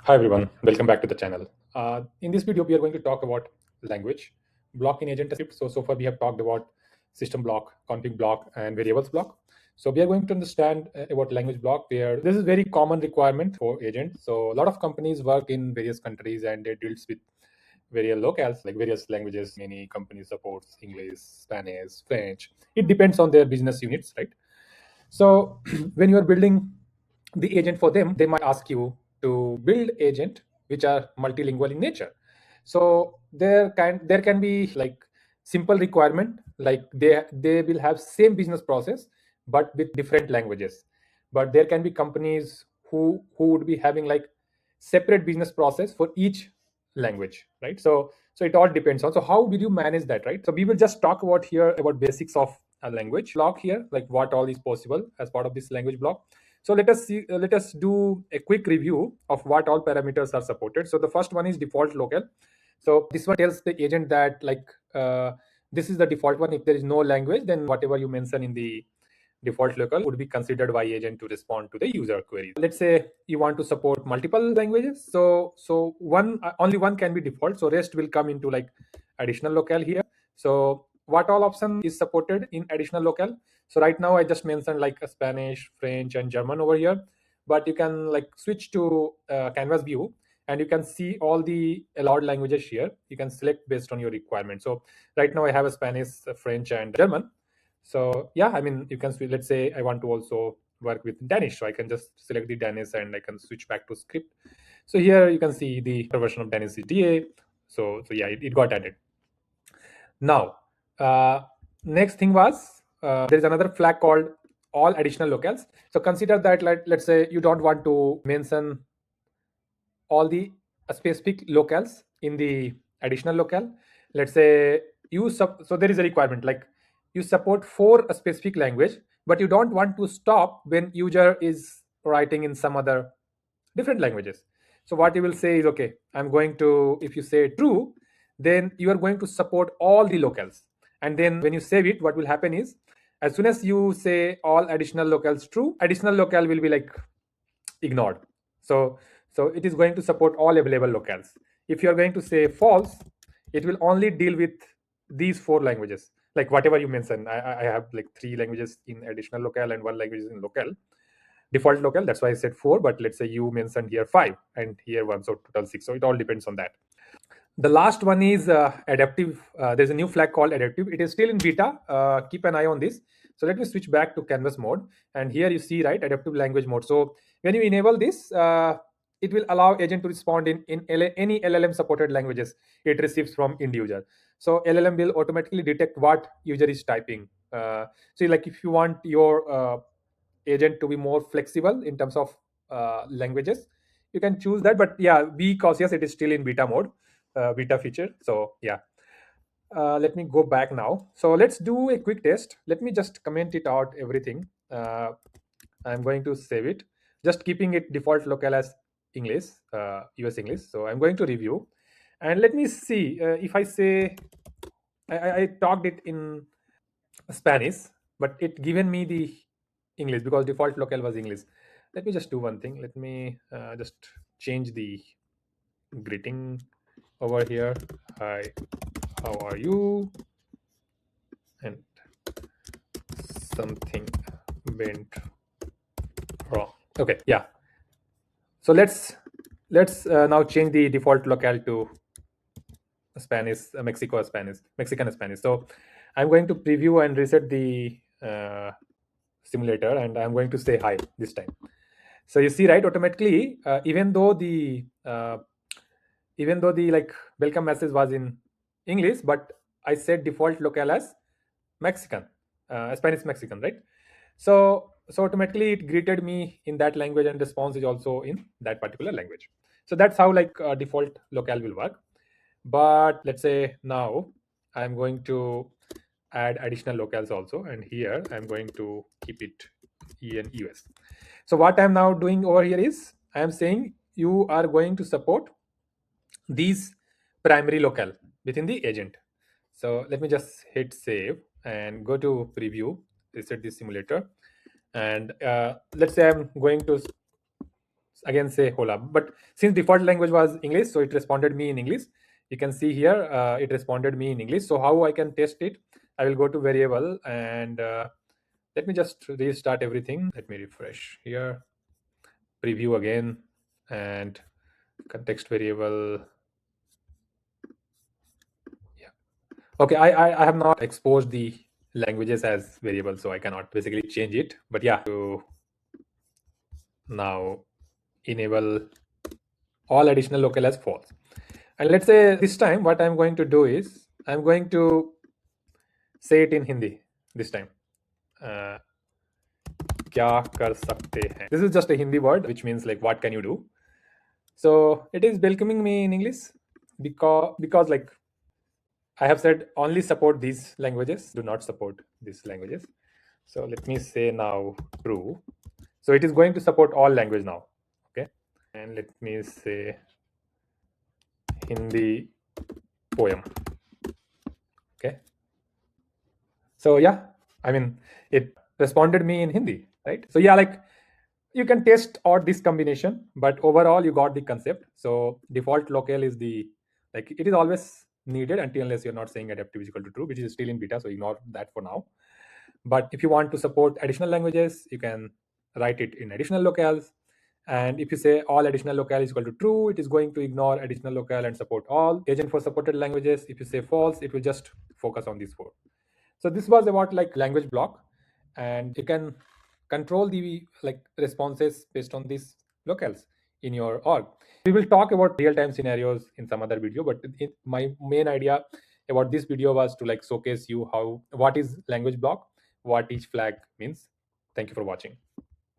Hi everyone, welcome back to the channel. In this video, we are going to talk about language block in Agentscript. So far we have talked about system block, config block, and variables block. So we are going to understand about language block, where this is very common requirement for agent. So a lot of companies work in various countries and they deals with various locales, like various languages. Many companies supports English, Spanish, French. It depends on their business units, right? So when you are building the agent for them, they might ask you to build agent which are multilingual in nature. So there can be like simple requirement, like they will have same business process but with different languages. But there can be companies who would be having like separate business process for each language, right? So it all depends on, so how will you manage that, right? So we will just talk about here about basics of a language block here, like what all is possible as part of this language block. So let us do a quick review of what all parameters are supported. So the first one is default local. So this one tells the agent that like this is the default one. If there is no language, then whatever you mention in the default local would be considered by agent to respond to the user query. Let's say you want to support multiple languages, so one only one can be default, so rest will come into like additional locale here. So what all option is supported in additional locale? So right now I just mentioned like a Spanish, French, and German over here, but you can like switch to canvas view and you can see all the allowed languages here. You can select based on your requirement. So right now I have a Spanish, French, and German. So yeah, I mean, you can let's say I want to also work with Danish, so I can just select the Danish and I can switch back to script. So here you can see the version of Danish is DA. So yeah, it got added. Now, next thing was there is another flag called all additional locales. So consider that like, let's say you don't want to mention all the specific locales in the additional locale. Let's say so there is a requirement like you support for a specific language, but you don't want to stop when user is writing in some other different languages. So what you will say is, okay, I'm going to, if you say true, then you are going to support all the locales. And then when you save it, what will happen is, as soon as you say all additional locales true, additional locale will be like ignored. So it is going to support all available locales. If you are going to say false, it will only deal with these four languages, like whatever you mentioned. I have like three languages in additional locale and one language is in local default local. That's why I said four, but let's say you mentioned here five and here one, so total six. So it all depends on that. The last one is adaptive. There's a new flag called adaptive. It is still in beta. Keep an eye on this. So let me switch back to canvas mode. And here you see, right, adaptive language mode. So when you enable this, it will allow agent to respond in any LLM supported languages it receives from end user. So LLM will automatically detect what user is typing. So like if you want your agent to be more flexible in terms of languages, you can choose that. But yeah, be cautious. It is still in beta mode, beta feature. So yeah, let me go back now. So let's do a quick test. Let me just comment it out everything. I'm going to save it, just keeping it default local as English, US English. So I'm going to review, and let me see if I say I talked it in Spanish, but it given me the English because default local was English. Let me just do one thing. Let me just change the greeting over here. Hi, how are you? And something went wrong. Okay, yeah. So let's now change the default locale to Spanish, Mexican Spanish. So I'm going to preview and reset the simulator, and I'm going to say hi this time. So you see, right, automatically, even though the like welcome message was in English, but I said default locale as Mexican, Spanish Mexican, right? So automatically it greeted me in that language, and response is also in that particular language. So that's how like default locale will work. But let's say now I'm going to add additional locales also, and here I'm going to keep it en us. So what I'm now doing over here is I am saying you are going to support these primary locale within the agent. So let me just hit save and go to preview, reset the simulator. And let's say I'm going to again say hola. But since default language was English, so it responded me in English. You can see here it responded me in English. So how I can test it? I will go to variable and let me just restart everything. Let me refresh here, preview again, and context variable. Yeah. Okay, I have not exposed the languages as variable, so I cannot basically change it. But yeah, to now enable all additional local as false. And let's say this time what I'm going to do is I'm going to say it in Hindi this time. Uh, क्या कर सकते हैं? This is just a Hindi word which means like what can you do. So it is welcoming me in English because like I have said only support these languages, do not support these languages. So let me say now true. So it is going to support all language now. Okay. And let me say Hindi poem. Okay. So yeah, I mean, it responded me in Hindi, right? So yeah, like you can test out this combination, but overall you got the concept. So default locale is the, like it is always needed until unless you're not saying adaptive is equal to true, which is still in beta, so ignore that for now. But if you want to support additional languages, you can write it in additional locales. And if you say all additional locale is equal to true, it is going to ignore additional locale and support all agent for supported languages. If you say false, it will just focus on these four. So this was about like language block, and you can control the like responses based on these locales in your org. We will talk about real-time scenarios in some other video, but my main idea about this video was to like showcase you how what is language block, what each flag means. Thank you for watching.